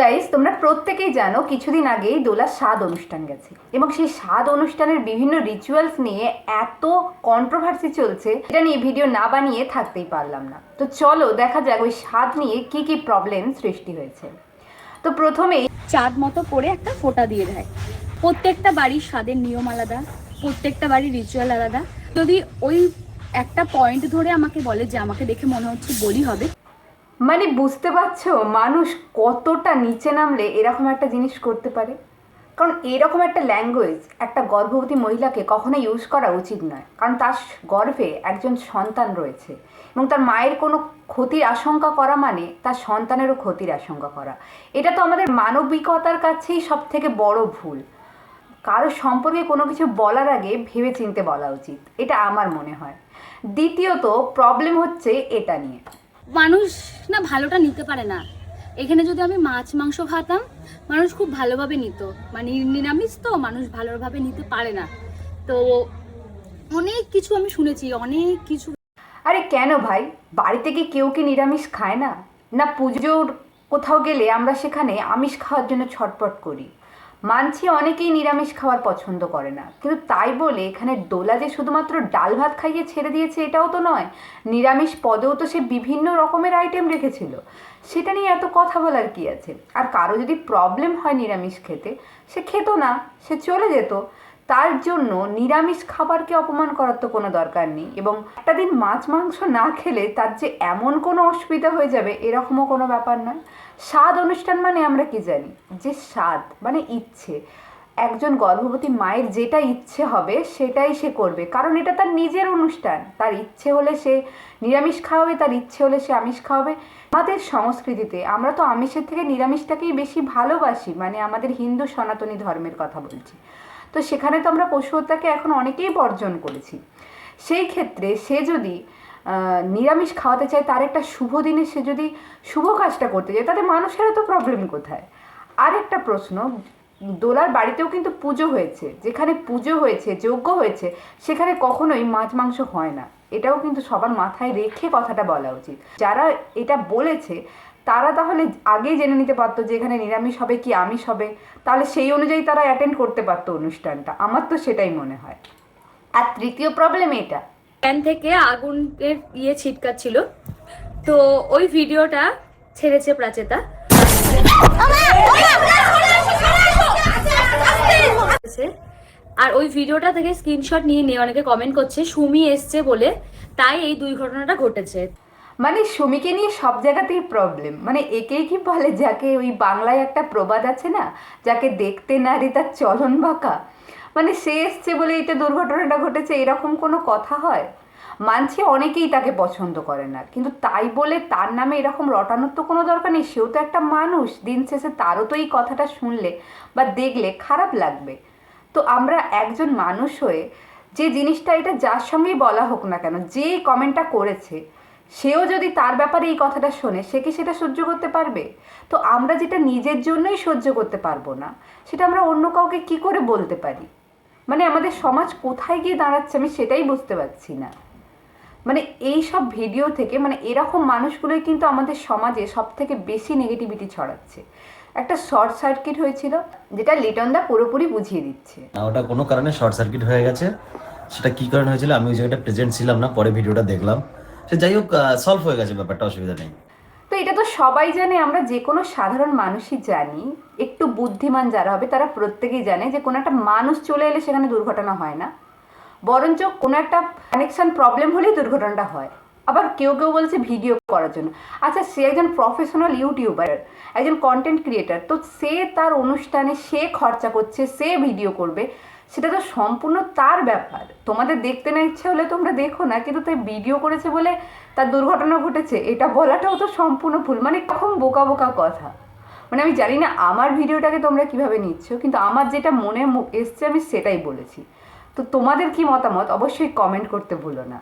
Guys, তোমরা প্রত্যেকেই জানো কিছুদিন আগেই দোলার স্বাদ অনুষ্ঠান গেছে এবং সেই স্বাদ অনুষ্ঠানের বিভিন্ন রিচুয়ালস নিয়ে এত কন্ট্রোভার্সি চলছে, এটা নিয়ে ভিডিও না বানিয়ে থাকতেই পারলাম না। তো চলো দেখা যাক ওই স্বাদ নিয়ে কি কি প্রবলেম সৃষ্টি হয়েছে। তো প্রথমেই চাঁদ মতো করে একটা ফোঁটা দিয়ে দেয়। প্রত্যেকটা বাড়ির স্বাদের নিয়ম আলাদা, প্রত্যেকটা বাড়ির রিচুয়াল আলাদা। যদি ওই একটা পয়েন্ট ধরে আমাকে বলে যে আমাকে দেখে মনে হচ্ছে বলি হবে, মানে বুঝতে পারছো মানুষ কতটা নিচে নামলে এরকম একটা জিনিস করতে পারে। কারণ এরকম একটা ল্যাঙ্গুয়েজ একটা গর্ভবতী মহিলাকে কখনো ইউজ করা উচিত নয়, কারণ তার গর্ভে একজন সন্তান রয়েছে এবং তার মায়ের কোনো ক্ষতির আশঙ্কা করা মানে তার সন্তানেরও ক্ষতির আশঙ্কা করা। এটা তো আমাদের মানবিকতার কাছেই সব থেকে বড় ভুল। কারো সম্পর্কে কোনো কিছু বলার আগে ভেবে চিন্তে বলা উচিত, এটা আমার মনে হয়। দ্বিতীয়ত প্রবলেম হচ্ছে এটা নিয়ে, মানুষ না ভালোটা নিতে পারে না। এখানে যদি আমি মাছ মাংস খাতাম, মানুষ খুব ভালোভাবে নিত। মানে নিরামিষ তো মানুষ ভালোভাবে নিতে পারে না। তো অনেক কিছু আমি শুনেছি, অনেক কিছু। আরে কেন ভাই, বাড়িতে কি কেউ কি নিরামিষ খায় না? না পুজোর কোথাও গেলে আমরা সেখানে আমিষ খাওয়ার জন্য ছটপট করি। মানছি অনেকেই নিরামিষ খাওয়ার পছন্দ করে না, কিন্তু তাই বলে এখানে দোলা যে শুধুমাত্র ডাল ভাত খাইয়ে ছেড়ে দিয়েছে এটাও তো নয়। নিরামিষ পদেও তো সে বিভিন্ন রকমের আইটেম রেখেছিল। সেটা নিয়ে এত কথা বলার কি আছে? আর কারো যদি প্রবলেম হয় নিরামিষ খেতে, সে খেত না, সে চলে যেত। তার জন্য নিরামিষ খাবারকে অপমান করার তো কোনো দরকার নেই। এবং একটা দিন মাছ মাংস না খেলে তার যে এমন কোনো অসুবিধা হয়ে যাবে এরকমও কোনো ব্যাপার নয়। স্বাদ অনুষ্ঠান মানে আমরা কি জানি, যে স্বাদ মানে ইচ্ছে। একজন গর্ভবতী মায়ের যেটা ইচ্ছে হবে সেটাই সে করবে, কারণ এটা তার নিজের অনুষ্ঠান। তার ইচ্ছে হলে সে নিরামিষ খাওয়াবে, তার ইচ্ছে হলে সে আমিষ খাওয়াবে। আমাদের সংস্কৃতিতে আমরা তো আমিষের থেকে নিরামিষটাকেই বেশি ভালোবাসি, মানে আমাদের হিন্দু সনাতনী ধর্মের কথা বলছি। তো সেখানে তো আমরা পশু হত্যাকে এখন অনেকেই বর্জন করেছি। সেই ক্ষেত্রে সে যদি নিরামিষ খাওয়াতে চায়, তার একটা শুভ দিনে সে যদি শুভ কাজটা করতে চায়, তাতে মানুষেরও তো প্রবলেম কোথায়? আর একটা প্রশ্ন, দোলার বাড়িতেও কিন্তু পুজো হয়েছে, যেখানে পুজো হয়েছে যজ্ঞ হয়েছে সেখানে কখনোই মাছ মাংস হয় না। এটাও কিন্তু সবার মাথায় রেখে কথাটা বলা উচিত। যারা এটা বলেছে তারা তাহলে আগেই জেনে নিতে পারতো যে এখানে নিরামিষ হবে কি আমিষ হবে, তাহলে সেই অনুযায়ী তারা অ্যাটেন্ড করতে পারতো অনুষ্ঠানটা। আমার তো সেটাই মনে হয়। আর তৃতীয় প্রবলেম এটা, ফ্যান থেকে আগুনের ছিটকাচ্ছিল, তো ওই ভিডিওটা ছেড়েছে প্রাচেতা। আর ওই ভিডিওটা থেকে স্ক্রিনশট নিয়ে অনেকে কমেন্ট করছে সুমি এসছে বলে, তাই এই দুর্ঘটনাটা ঘটেছে। মানে সুমিকে নিয়ে সব জায়গাতেই প্রবলেম। মানে একেই কি বলে, যাকে ওই বাংলায় একটা প্রবাদ আছে না, যাকে দেখতে নারী তার চলন বাঁকা। মানে সে এসছে বলে এটা দুর্ঘটনাটা ঘটেছে, এরকম কোনো কথা হয়? মানছি অনেকেই তাকে পছন্দ করে না, কিন্তু তাই বলে তার নামে এরকম রটানোর তো কোনো দরকার নেই। সেও তো একটা মানুষ, দিন শেষে তারও তো এই কথাটা শুনলে বা দেখলে খারাপ লাগবে। তো আমরা একজন মানুষ হয়ে যে জিনিসটা, এটা যার সঙ্গেই বলা হোক না কেন, যে কমেন্টটা করেছে সেও যদি তার ব্যাপারে এই কথাটা শোনে, সে কি সেটা সহ্য করতে পারবে? তো আমরা যেটা নিজের জন্যই সহ্য করতে পারবো না, সেটা আমরা অন্য কাউকে কি করে বলতে পারি? মানে আমাদের সমাজ কোথায় গিয়ে দাঁড়াচ্ছে আমি সেটাই বুঝতে পারছি না। মানে এই সব ভিডিও থেকে, মানে এরকম মানুষগুলোই কিন্তু আমাদের সমাজে সব থেকে বেশি নেগেটিভিটি ছড়াচ্ছে। একটা শর্ট সার্কিট হয়েছিল, যেটা লিটন দা পুরোপুরি বুঝিয়ে দিচ্ছে। ওটা কোনো কারণে শর্ট সার্কিট হয়ে গেছে। সেটা কি কারণে হয়েছিল আমি ওই জায়গাটা প্রেজেন্ট ছিলাম না, পরে ভিডিওটা দেখলাম। সে যাই হোক, সলভ হয়ে গেছে ব্যাপারটা, অসুবিধা নেই। তো এটা তো সবাই জানে, আমরা যে কোনো সাধারণ মানুষই জানি। একটু বুদ্ধিমান যারা হবে তারা প্রত্যেকেই জানে যে কোনো একটা মানুষ চলে এলে সেখানে দুর্ঘটনা হয় না, বরঞ্চ কোনো একটা কানেকশন প্রবলেম হলেই দুর্ঘটনাটা হয়। আবার কেউ কেউ বলছে ভিডিও করার জন্য। আচ্ছা, সে একজন প্রফেশনাল ইউটিউবার, একজন কন্টেন্ট ক্রিয়েটার, তো সে তার অনুষ্ঠানে সে খরচা করছে, সে ভিডিও করবে, সেটা তো সম্পূর্ণ তার ব্যাপার। তোমাদের দেখতে না ইচ্ছে হলে তোমরা দেখো না, কিন্তু তাই ভিডিও করেছে বলে তার দুর্ঘটনা ঘটেছে এটা বলাটাও তো সম্পূর্ণ ভুল। মানে কখন বোকা বোকা কথা। মানে আমি জানি না আমার ভিডিওটাকে তোমরা কিভাবে নিচ্ছ, কিন্তু আমার যেটা মনে এসছে আমি সেটাই বলেছি। তো তোমাদের কি মতামত অবশ্যই কমেন্ট করতে ভুলো না।